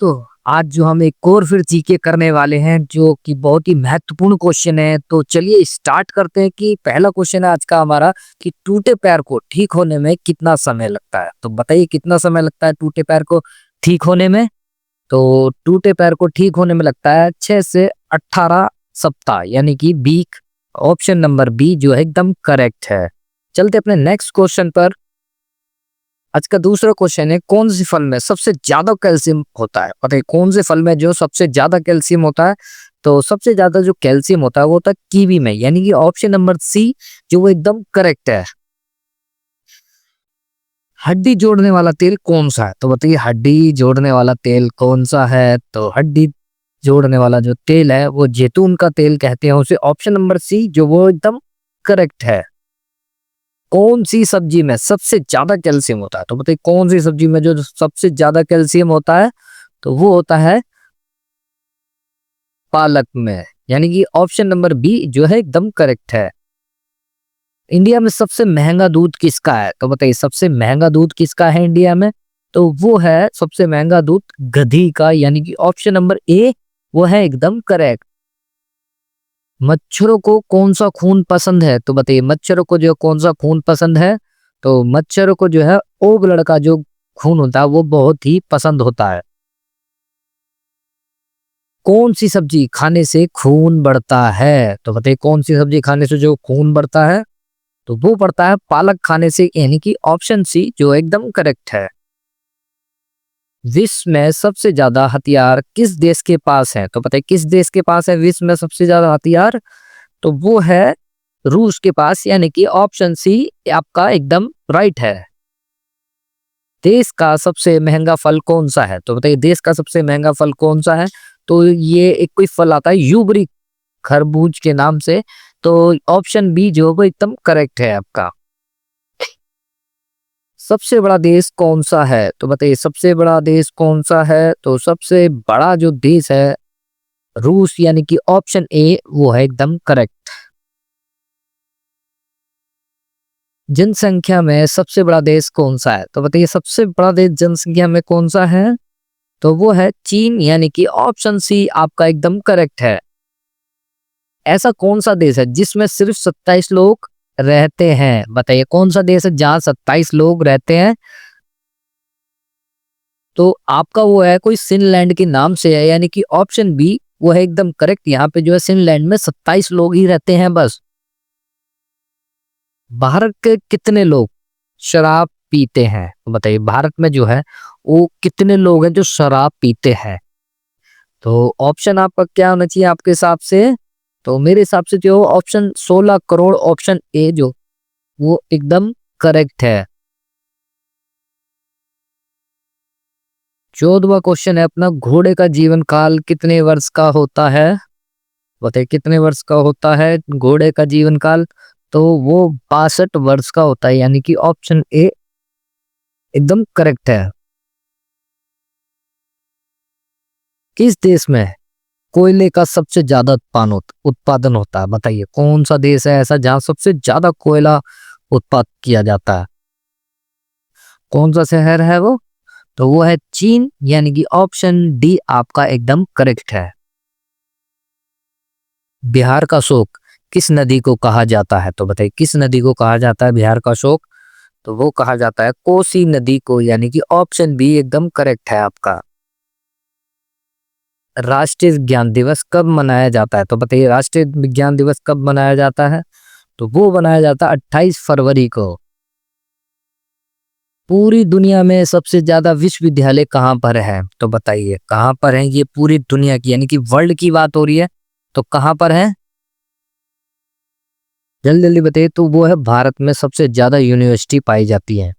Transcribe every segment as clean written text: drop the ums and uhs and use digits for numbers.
तो आज जो हम एक और फिर जीके करने वाले हैं जो कि बहुत ही महत्वपूर्ण क्वेश्चन है। तो चलिए स्टार्ट करते हैं कि पहला क्वेश्चन है आज का हमारा कि टूटे पैर को ठीक होने में कितना समय लगता है। तो बताइए कितना समय लगता है टूटे पैर को ठीक होने में। तो टूटे पैर को ठीक होने में लगता है 6 से 18 सप्ताह यानी कि वीक। ऑप्शन नंबर बी जो है एकदम करेक्ट है। चलते अपने नेक्स्ट क्वेश्चन पर। आज का दूसरा क्वेश्चन है कौन से फल में सबसे ज्यादा कैल्शियम होता है। बताइए कौन से फल में जो सबसे ज्यादा कैल्शियम होता है। तो सबसे ज्यादा जो कैल्शियम होता है वो होता है कीवी में, यानी कि ऑप्शन नंबर सी जो वो एकदम करेक्ट है। हड्डी जोड़ने वाला तेल कौन सा है। तो बताइए हड्डी जोड़ने वाला तेल कौन सा है। तो हड्डी जोड़ने वाला जो तेल है वो जैतून का तेल कहते हैं उसे। ऑप्शन नंबर सी जो वो एकदम करेक्ट है। कौन सी सब्जी में सबसे ज्यादा कैल्शियम होता है। तो बताइए कौन सी सब्जी में जो सबसे ज्यादा कैल्शियम होता है। तो वो होता है पालक में, यानी कि ऑप्शन नंबर बी जो है एकदम करेक्ट है। इंडिया में सबसे महंगा दूध किसका है। तो बताइए सबसे महंगा दूध किसका है इंडिया में। तो वो है सबसे महंगा दूध गधी का, यानी कि ऑप्शन नंबर ए वो है एकदम करेक्ट। मच्छरों को कौन सा खून पसंद है। तो बताइए मच्छरों को जो कौन सा खून पसंद है। तो मच्छरों को जो है ओ ब्लड का जो खून होता है वो बहुत ही पसंद होता है। कौन सी सब्जी खाने से खून बढ़ता है। तो बताइए कौन सी सब्जी खाने से जो खून बढ़ता है। तो वो बढ़ता है पालक खाने से, यानी कि ऑप्शन सी जो एकदम करेक्ट है। विश्व में सबसे ज्यादा हथियार किस देश के पास है। तो बताइए किस देश के पास है विश्व में सबसे ज्यादा हथियार। तो वो है रूस के पास, यानी कि ऑप्शन सी आपका एकदम राइट है। देश का सबसे महंगा फल कौन सा है। तो बताइए देश का सबसे महंगा फल कौन सा है। तो ये एक कोई फल आता है यूबरी खरबूज के नाम से। तो ऑप्शन बी जो वो एकदम करेक्ट है आपका। सबसे बड़ा देश कौन सा है। तो बताइए सबसे बड़ा देश कौन सा है। तो सबसे बड़ा जो देश है रूस, यानी कि ऑप्शन ए वो है एकदम करेक्ट। जनसंख्या में सबसे बड़ा देश कौन सा है। तो बताइए सबसे बड़ा देश जनसंख्या में कौन सा है। तो वो है चीन, यानी कि ऑप्शन सी आपका एकदम करेक्ट है। ऐसा कौन सा देश है जिसमें सिर्फ 27 लोग रहते हैं। बताइए कौन सा देश है जहां 27 लोग रहते हैं। तो आपका वो है कोई फिनलैंड के नाम से है, यानी कि ऑप्शन बी वो है एकदम करेक्ट। यहाँ पे जो है फिनलैंड में 27 लोग ही रहते हैं बस। भारत के कितने लोग शराब पीते हैं। तो बताइए भारत में जो है वो कितने लोग हैं जो शराब पीते हैं। तो ऑप्शन आपका क्या होना चाहिए आपके हिसाब से। तो मेरे हिसाब से जो ऑप्शन 16 करोड़, ऑप्शन ए जो वो एकदम करेक्ट है। 14वां क्वेश्चन है अपना घोड़े का जीवन काल कितने वर्ष का होता है। बताइए कितने वर्ष का होता है घोड़े का जीवन काल। तो वो 62 वर्ष का होता है, यानी कि ऑप्शन ए एकदम करेक्ट है। किस देश में कोयले का सबसे ज्यादा उत्पादन होता है। बताइए कौन सा देश है ऐसा जहां सबसे ज्यादा कोयला उत्पादन किया जाता है। कौन सा शहर है वो। तो वो है चीन, यानी कि ऑप्शन डी आपका एकदम करेक्ट है। बिहार का शोक किस नदी को कहा जाता है। तो बताइए किस नदी को कहा जाता है बिहार का शोक। तो वो कहा जाता है कोसी नदी को, यानी कि ऑप्शन बी एकदम करेक्ट है आपका। राष्ट्रीय विज्ञान दिवस कब मनाया जाता है। तो बताइए राष्ट्रीय विज्ञान दिवस कब मनाया जाता है। तो वो मनाया जाता है 28 फरवरी को। पूरी दुनिया में सबसे ज्यादा विश्वविद्यालय कहाँ पर है। तो बताइए कहाँ पर है ये पूरी दुनिया की, यानी कि वर्ल्ड की बात हो रही है। तो कहाँ पर है जल्दी जल्दी बताइए। तो वो है भारत में सबसे ज्यादा यूनिवर्सिटी पाई जाती है।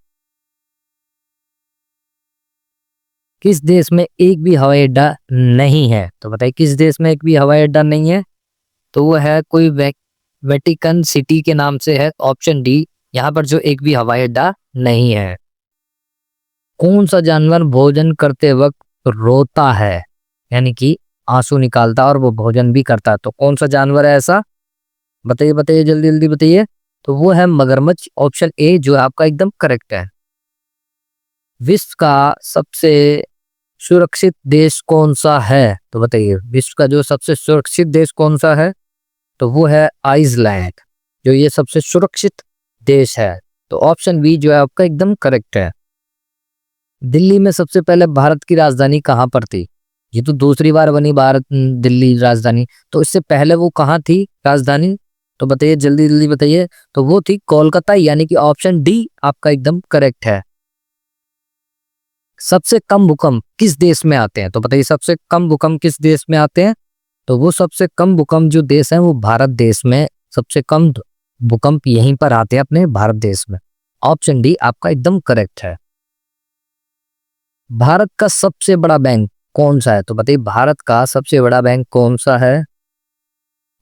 किस देश में एक भी हवाई अड्डा नहीं है। तो बताइए किस देश में एक भी हवाई अड्डा नहीं है। तो वो है कोई वेटिकन सिटी के नाम से है, ऑप्शन डी। यहाँ पर जो एक भी हवाई अड्डा नहीं है। कौन सा जानवर भोजन करते वक्त रोता है, यानी कि आंसू निकालता है और वो भोजन भी करता है। तो कौन सा जानवर है ऐसा। बताइए बताइए जल्दी जल्दी बताइए। तो वो है मगरमच्छ, ऑप्शन ए जो आपका एकदम करेक्ट है। विश्व का सबसे सुरक्षित देश कौन सा है? तो बताइए विश्व का जो सबसे सुरक्षित देश कौन सा है? तो वो है आइसलैंड, जो ये सबसे सुरक्षित देश है। तो ऑप्शन बी जो है आपका एकदम करेक्ट है। दिल्ली में सबसे पहले भारत की राजधानी कहाँ पर थी? ये तो दूसरी बार बनी भारत दिल्ली राजधानी, तो इससे पहले वो कहाँ थी राजधानी? तो बताइए जल्दी जल्दी बताइए। तो वो थी कोलकाता, यानी कि ऑप्शन डी आपका एकदम करेक्ट है। सबसे कम भूकंप किस देश में आते हैं? तो बताइए सबसे कम भूकंप किस देश में आते हैं? तो वो सबसे कम भूकंप जो देश है वो भारत देश में सबसे कम भूकंप यहीं पर आते हैं, अपने भारत देश में। ऑप्शन डी आपका एकदम करेक्ट है। भारत का सबसे बड़ा बैंक कौन सा है? तो बताइए भारत का सबसे बड़ा बैंक कौन सा है?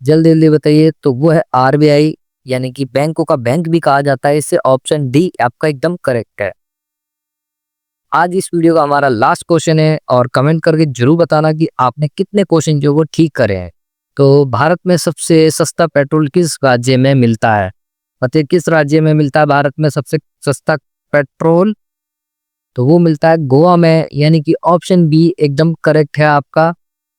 जल्दी जल्दी बताइए। तो वो है आरबीआई, यानी कि बैंकों का बैंक भी कहा जाता है इससे। ऑप्शन डी आपका एकदम करेक्ट है। आज इस वीडियो का हमारा लास्ट क्वेश्चन है और कमेंट करके जरूर बताना कि आपने कितने क्वेश्चन जो वो ठीक करे हैं। तो भारत में सबसे सस्ता पेट्रोल किस राज्य में मिलता है? बताइए किस राज्य में मिलता है भारत में सबसे सस्ता पेट्रोल? तो वो मिलता है गोवा में, यानी कि ऑप्शन बी एकदम करेक्ट है आपका।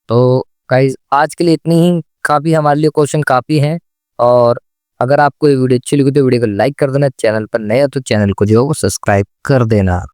तो गाइस आज के लिए इतनी ही काफ़ी, हमारे लिए क्वेश्चन काफ़ी हैं। और अगर आपको ये वीडियो अच्छी लगी तो वीडियो को लाइक कर देना, चैनल पर नए हो तो चैनल को जो है वो सब्सक्राइब कर देना।